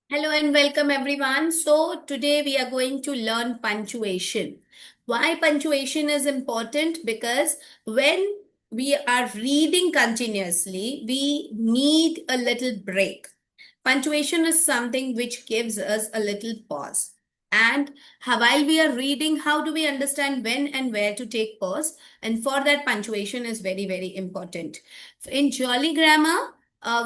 Hello and welcome everyone. So today we are going to learn punctuation. Why punctuation is important? Because when we are reading continuously, we need a little break. Punctuation is something which gives us a little pause. And while we are reading, how do we understand when and where to take pause? And for that, punctuation is very, very important. In Jolly Grammar,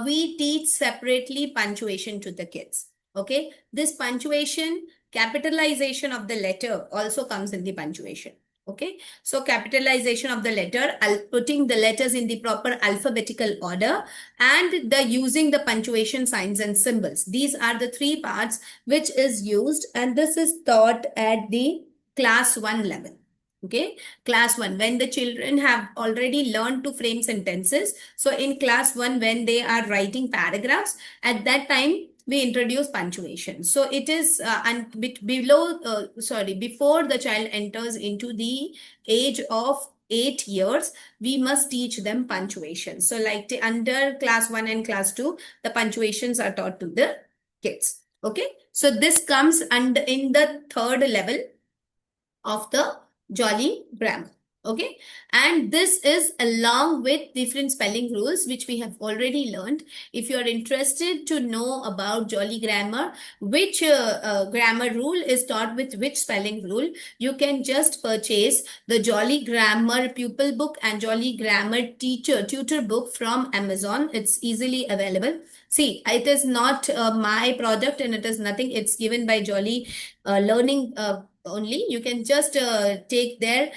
we teach separately punctuation to the kids. Okay, this punctuation, capitalization of the letter also comes in the punctuation. Okay, so capitalization of the letter, putting the letters in the proper alphabetical order, and the using the punctuation signs and symbols. These are the three parts which is used, and this is taught at the class 1 level. Okay, class 1, when the children have already learned to frame sentences. So in class 1, when they are writing paragraphs, at that time we introduce punctuation. So it is and below sorry, before the child enters into the age of 8 years, we must teach them punctuation. So like under class 1 and class 2, the punctuations are taught to the kids. Okay, so this comes under in the third level of the Jolly Grammar. Okay, and this is along with different spelling rules which we have already learned. If you are interested to know about Jolly Grammar, which grammar rule is taught with which spelling rule, you can just purchase the Jolly Grammar pupil book and Jolly Grammar teacher tutor book from Amazon. It's easily available. See, it is not my product and it is nothing. It's given by Jolly Learning only. You can just take their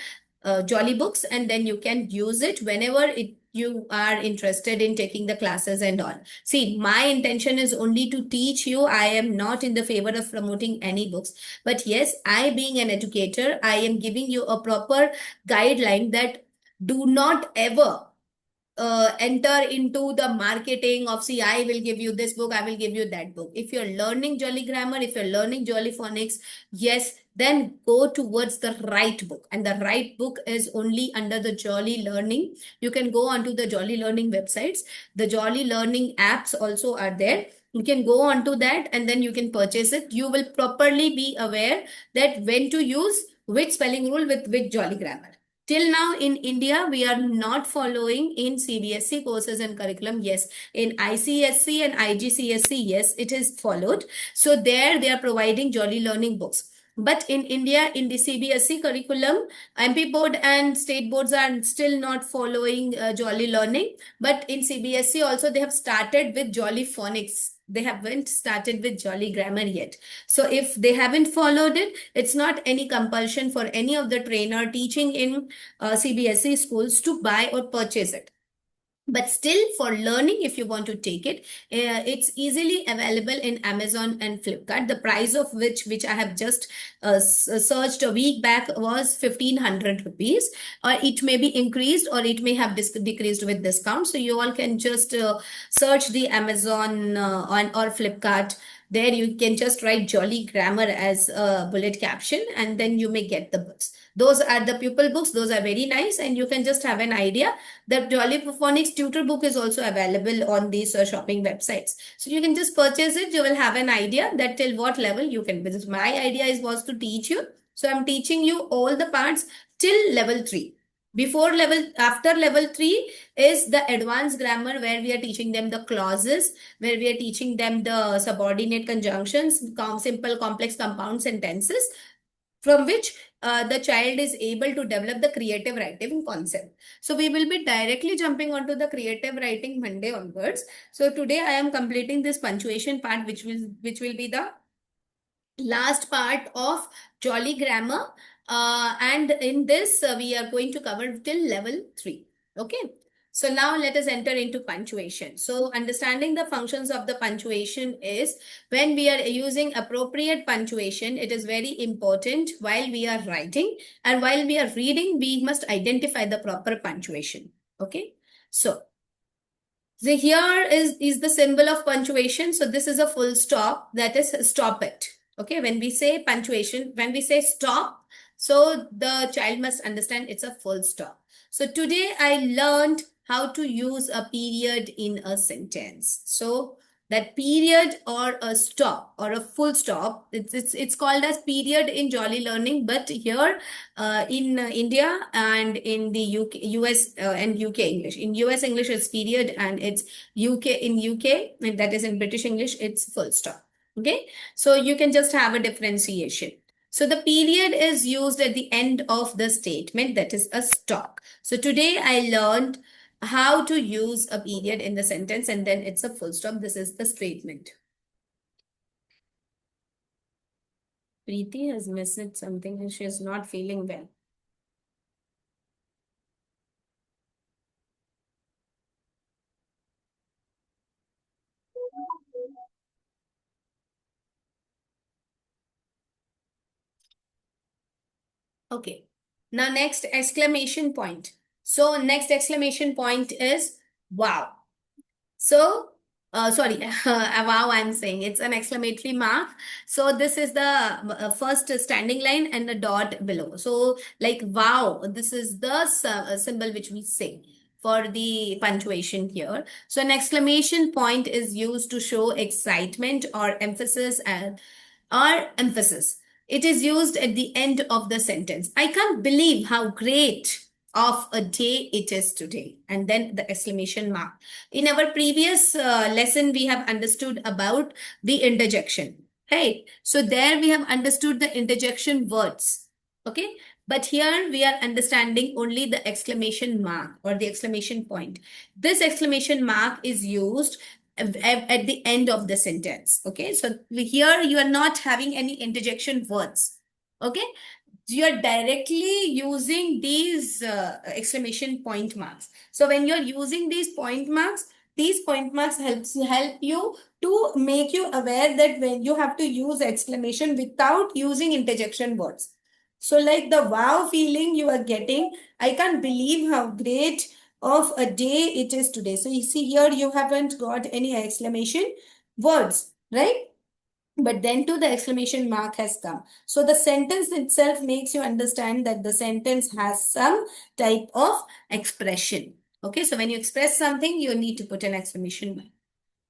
Jolly books and then you can use it whenever you are interested in taking the classes and all. See, my intention is only to teach you. I am not in the favor of promoting any books. But yes, I being an educator, I am giving you a proper guideline that do not ever enter into the marketing of, see, I will give you this book, I will give you that book. If you're learning Jolly Grammar, if you're learning Jolly Phonics, yes, then go towards the right book. And the right book is only under the Jolly Learning. You can go onto the Jolly Learning websites. The Jolly Learning apps also are there. You can go onto that and then you can purchase it. You will properly be aware that when to use which spelling rule with which Jolly Grammar. Till now in India, we are not following in CBSE courses and curriculum. Yes, in ICSE and IGCSE, yes, it is followed. So there they are providing Jolly Learning books. But in India, in the CBSE curriculum, MP board and state boards are still not following Jolly Learning. But in CBSE also, they have started with Jolly Phonics. They haven't started with Jolly Grammar yet. So if they haven't followed it, it's not any compulsion for any of the trainer teaching in CBSE schools to buy or purchase it. But still, for learning, if you want to take it, it's easily available in Amazon and Flipkart. The price of which I have just searched a week back was 1,500 rupees. It may be increased or it may have decreased with discount. So you all can just search the Amazon on or Flipkart. There you can just write Jolly Grammar as a bullet caption and then you may get the books. Those are the pupil books. Those are very nice and you can just have an idea. The Jolly Phonics tutor book is also available on these shopping websites. So you can just purchase it. You will have an idea that till what level you can visit. My idea was to teach you. So I'm teaching you all the parts till level 3. After level 3 is the advanced grammar where we are teaching them the clauses, where we are teaching them the subordinate conjunctions, simple complex compound sentences, from which the child is able to develop the creative writing concept. So we will be directly jumping onto the creative writing Monday onwards. So today I am completing this punctuation part, which will be the last part of Jolly Grammar. And in this, we are going to cover till level 3. Okay. So now let us enter into punctuation. So understanding the functions of the punctuation is when we are using appropriate punctuation, it is very important while we are writing and while we are reading, we must identify the proper punctuation. Okay. So here is the symbol of punctuation. So this is a full stop, that is stop it. Okay, when we say punctuation, when we say stop, so the child must understand it's a full stop. So today I learned how to use a period in a sentence. So that period or a stop or a full stop. It's called as period in Jolly Learning, but here in India and in the US and UK English. In US English it's period, and it's UK, and that is in British English it's full stop. Okay, so you can just have a differentiation. So the period is used at the end of the statement, that is a stop. So today I learned how to use a period in the sentence, and then it's a full stop. This is the statement. Preeti has missed something and she is not feeling well. Okay. Now next exclamation point. So next exclamation point is wow. So, sorry, wow, I'm saying it's an exclamatory mark. So this is the first standing line and the dot below. So like wow, this is the symbol which we say for the punctuation here. So an exclamation point is used to show excitement or emphasis and or emphasis. It is used at the end of the sentence. I can't believe how great of a day it is today. And then the exclamation mark. In our previous lesson, we have understood about the interjection. Right? So there we have understood the interjection words. Okay? But here we are understanding only the exclamation mark or the exclamation point. This exclamation mark is used at the end of the sentence. Okay, so here you are not having any interjection words. Okay, you are directly using these exclamation point marks. So when you're using these point marks help you to make you aware that when you have to use exclamation without using interjection words. So like the wow feeling you are getting, I can't believe how great of a day it is today. So you see here you haven't got any exclamation words, right? But then too the exclamation mark has come. So the sentence itself makes you understand that the sentence has some type of expression. Okay, so when you express something, you need to put an exclamation mark.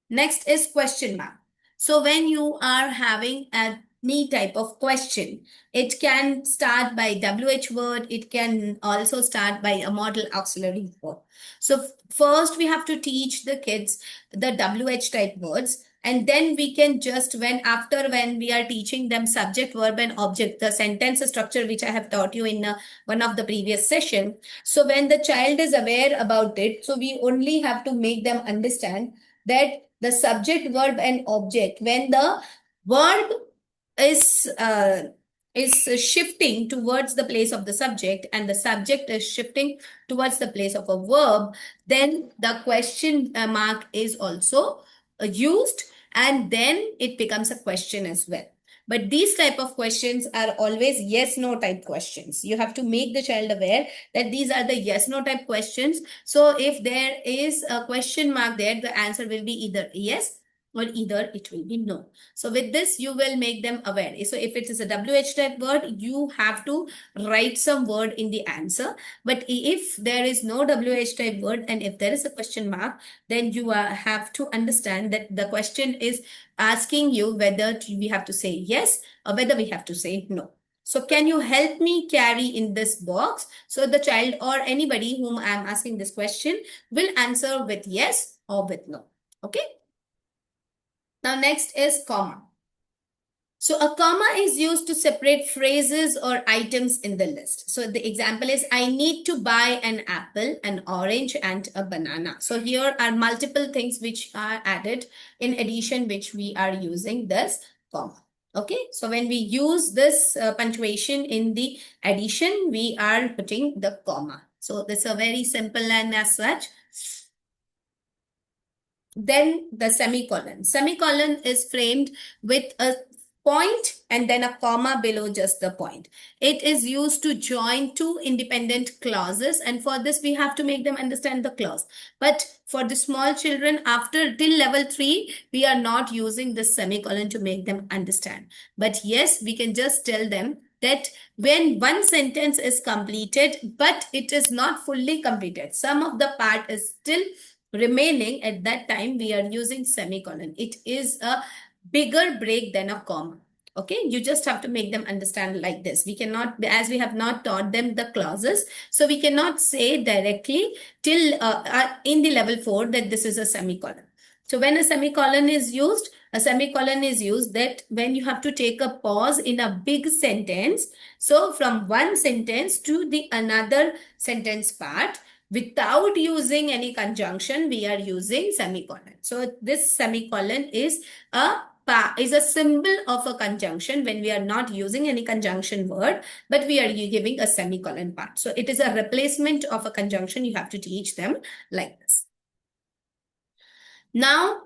Next is question mark. So when you are having any type of question, it can start by WH word. It can also start by a model auxiliary word. So first we have to teach the kids the WH type words. And then we can just when we are teaching them subject, verb and object, the sentence structure, which I have taught you in one of the previous session. So when the child is aware about it, so we only have to make them understand that the subject, verb and object, when the verb is shifting towards the place of the subject and the subject is shifting towards the place of a verb, then the question mark is also used, and then it becomes a question as well. But these type of questions are always yes no type questions. You have to make the child aware that these are the yes no type questions. So if there is a question mark there, the answer will be either yes or either it will be no. So with this, you will make them aware. So if it is a WH type word, you have to write some word in the answer. But if there is no WH type word and if there is a question mark, then you have to understand that the question is asking you whether we have to say yes or whether we have to say no. So can you help me carry in this box? So the child or anybody whom I am asking this question will answer with yes or with no. Okay. Now next is comma. So a comma is used to separate phrases or items in the list. So the example is, I need to buy an apple, an orange, and a banana. So here are multiple things which are added in addition, which we are using this comma. Okay, so when we use this punctuation in the addition, we are putting the comma. So this is a very simple and as such. Then the semicolon. Semicolon is framed with a point and then a comma below just the point. It is used to join two independent clauses, and for this we have to make them understand the clause. But for the small children after till level 3, we are not using this semicolon to make them understand. But yes, we can just tell them that when one sentence is completed, but it is not fully completed, some of the part is still remaining at that time we are using semicolon. It is a bigger break than a comma. Okay, you just have to make them understand like this. We cannot, as we have not taught them the clauses, so we cannot say directly till in the level 4 that this is a semicolon. So when a semicolon is used, that when you have to take a pause in a big sentence, so from one sentence to the another sentence part, without using any conjunction, we are using semicolon. So this semicolon is a symbol of a conjunction when we are not using any conjunction word, but we are giving a semicolon part. So it is a replacement of a conjunction. You have to teach them like this. Now,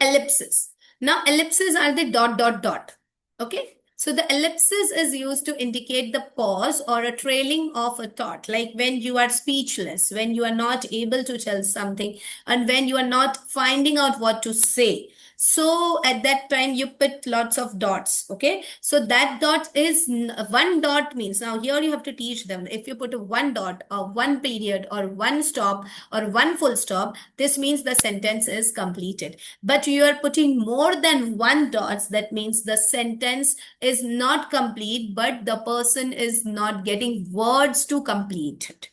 ellipses. Now, ellipses are the dot, dot, dot. Okay. So the ellipsis is used to indicate the pause or a trailing of a thought, like when you are speechless, when you are not able to tell something, and when you are not finding out what to say. So at that time, you put lots of dots. Okay. So that dot is one dot means, now here you have to teach them. If you put a one dot or one period or one stop or one full stop, this means the sentence is completed. But you are putting more than one dots, that means the sentence is not complete, but the person is not getting words to complete it.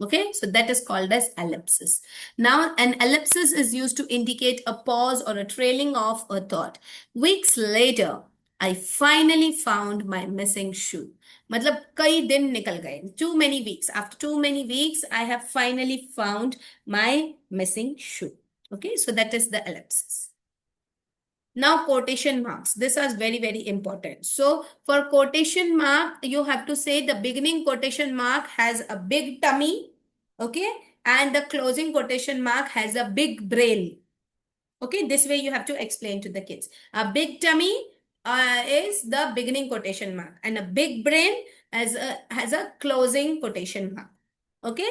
Okay, so that is called as ellipsis. Now, an ellipsis is used to indicate a pause or a trailing of a thought. Weeks later, I finally found my missing shoe. मतलब कई दिन निकल गए. Too many weeks. After too many weeks, I have finally found my missing shoe. Okay, so that is the ellipsis. Now, quotation marks. This is very, very important. So, for quotation mark, you have to say the beginning quotation mark has a big tummy, okay? And the closing quotation mark has a big brain. Okay, this way you have to explain to the kids. A big tummy is the beginning quotation mark, and a big brain has a closing quotation mark. Okay?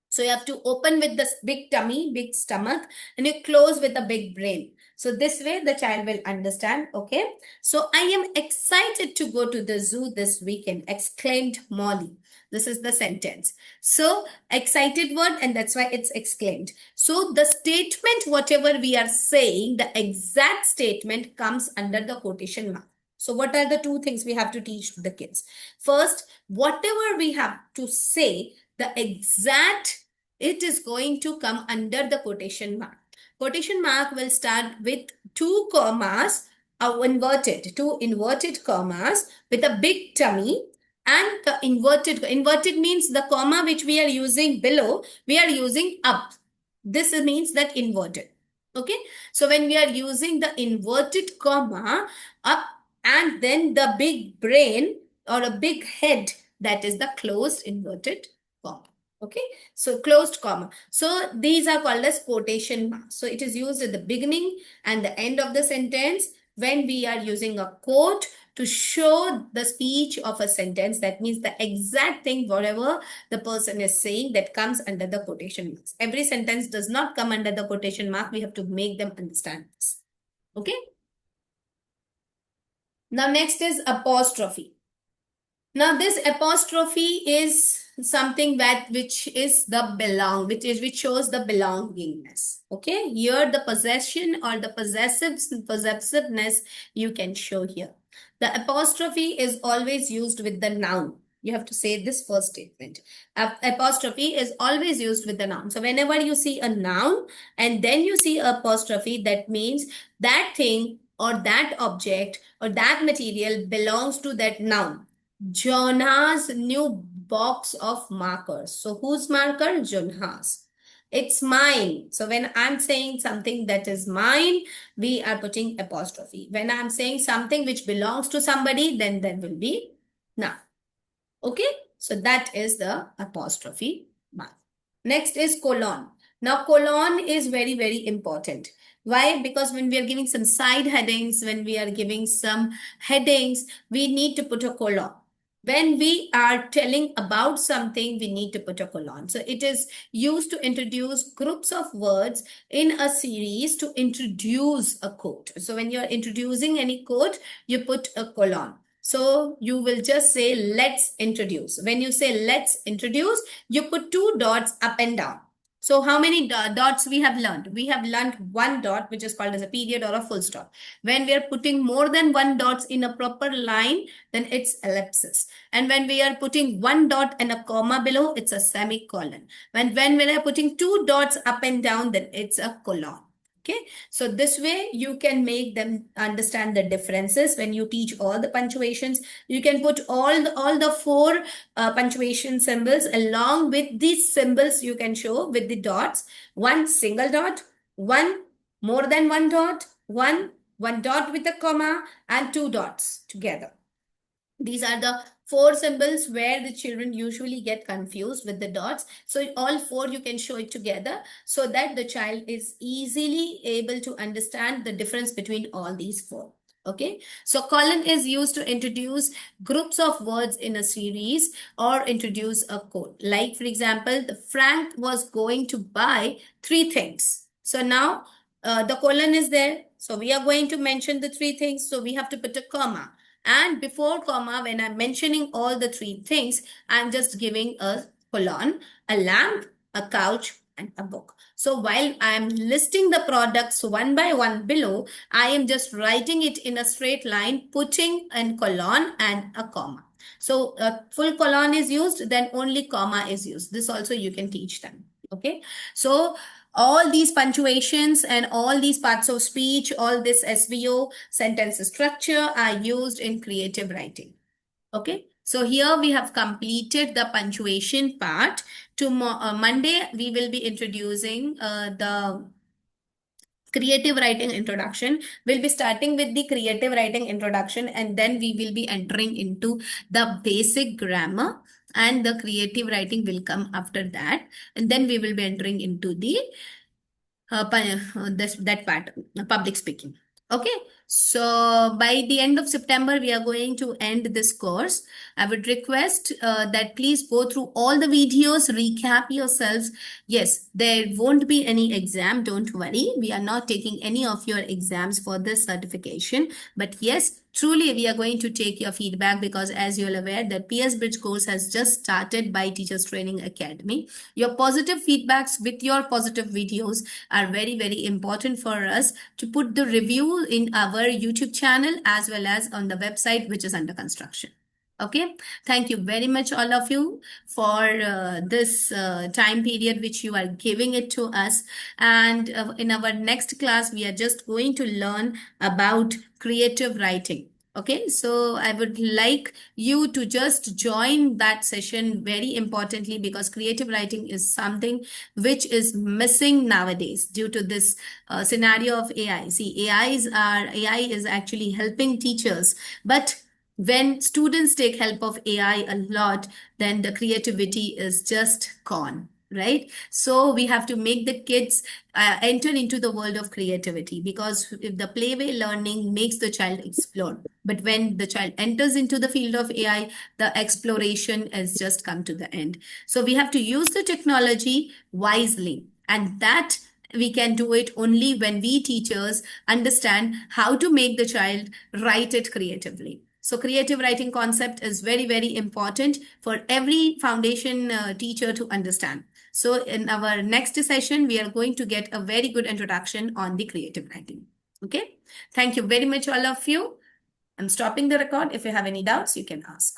So you have to open with the big tummy, big stomach, and you close with a big brain. So this way the child will understand. Okay. So I am excited to go to the zoo this weekend, exclaimed Molly. This is the sentence. So excited word, and that's why it's exclaimed. So the statement, whatever we are saying, the exact statement comes under the quotation mark. So what are the two things we have to teach the kids? First, whatever we have to say, the exact, it is going to come under the quotation mark. Quotation mark will start with two commas, two inverted commas with a big tummy, and the inverted means the comma which we are using below, we are using up. This means that inverted. Okay. So when we are using the inverted comma up and then the big brain or a big head, that is the closed inverted comma. Okay, so closed comma. So these are called as quotation marks. So it is used at the beginning and the end of the sentence when we are using a quote to show the speech of a sentence. That means the exact thing, whatever the person is saying, that comes under the quotation marks. Every sentence does not come under the quotation mark. We have to make them understand this. Okay. Now next is apostrophe. Now this apostrophe is something which is the which shows the belongingness. Okay, here the possession or the possessiveness you can show here. The apostrophe is always used with the noun. You have to say this first statement. Apostrophe is always used with the noun. So whenever you see a noun and then you see apostrophe, that means that thing or that object or that material belongs to that noun. Jonah's new box of markers. So whose marker? Jonah's. It's mine. So when I'm saying something that is mine, we are putting apostrophe. When I'm saying something which belongs to somebody, then there will be noun. Okay. So that is the apostrophe mark. Next is colon. Now colon is very, very important. Why? Because when we are giving some side headings, when we are giving some headings, we need to put a colon. When we are telling about something, we need to put a colon. So it is used to introduce groups of words in a series to introduce a quote. So when you're introducing any quote, you put a colon. So you will just say, let's introduce. When you say let's introduce, you put two dots up and down. So how many dots we have learned? We have learned one dot, which is called as a period or a full stop. When we are putting more than one dots in a proper line, then it's ellipsis. And when we are putting one dot and a comma below, it's a semicolon. When we are putting two dots up and down, then it's a colon. Okay, so this way you can make them understand the differences. When you teach all the punctuations, you can put all the four punctuation symbols along with these symbols you can show with the dots. One single dot, one more than one dot, one dot with a comma, and two dots together. These are the four symbols where the children usually get confused with the dots. So all four you can show it together so that the child is easily able to understand the difference between all these four. Okay, so colon is used to introduce groups of words in a series or introduce a code. Like, for example, Frank was going to buy three things. So now the colon is there. So we are going to mention the three things. So we have to put a comma. And before comma, when I'm mentioning all the three things, I'm just giving a colon, a lamp, a couch, and a book. So while I'm listing the products one by one below, I am just writing it in a straight line, putting a colon and a comma. So a full colon is used, then only comma is used. This also you can teach them. Okay. So all these punctuations and all these parts of speech, all this SVO, sentence structure, are used in creative writing. Okay. So here we have completed the punctuation part. Tomorrow, Monday, we will be introducing the creative writing introduction. We'll be starting with the creative writing introduction, and then we will be entering into the basic grammar, and the creative writing will come after that. And then we will be entering into the that part, public speaking. Okay, so by the end of September, we are going to end this course. I would request that please go through all the videos, recap yourselves. Yes, there won't be any exam, don't worry. We are not taking any of your exams for this certification. But yes, truly, we are going to take your feedback, because as you're aware, that PS Bridge course has just started by Teachers Training Academy. Your positive feedbacks with your positive videos are very, very important for us to put the review in our YouTube channel as well as on the website, which is under construction. Okay, thank you very much, all of you, for this time period which you are giving it to us. And in our next class, we are just going to learn about creative writing. Okay, so I would like you to just join that session very importantly, because creative writing is something which is missing nowadays due to this scenario of AI. See, AI is actually helping teachers, but when students take help of AI a lot, then the creativity is just gone, right? So we have to make the kids enter into the world of creativity, because if the playway learning makes the child explore, but when the child enters into the field of AI, the exploration has just come to the end. So we have to use the technology wisely, and that we can do it only when we teachers understand how to make the child write it creatively. So creative writing concept is very, very important for every foundation teacher to understand. So in our next session, we are going to get a very good introduction on the creative writing. Okay. Thank you very much, all of you. I'm stopping the record. If you have any doubts, you can ask.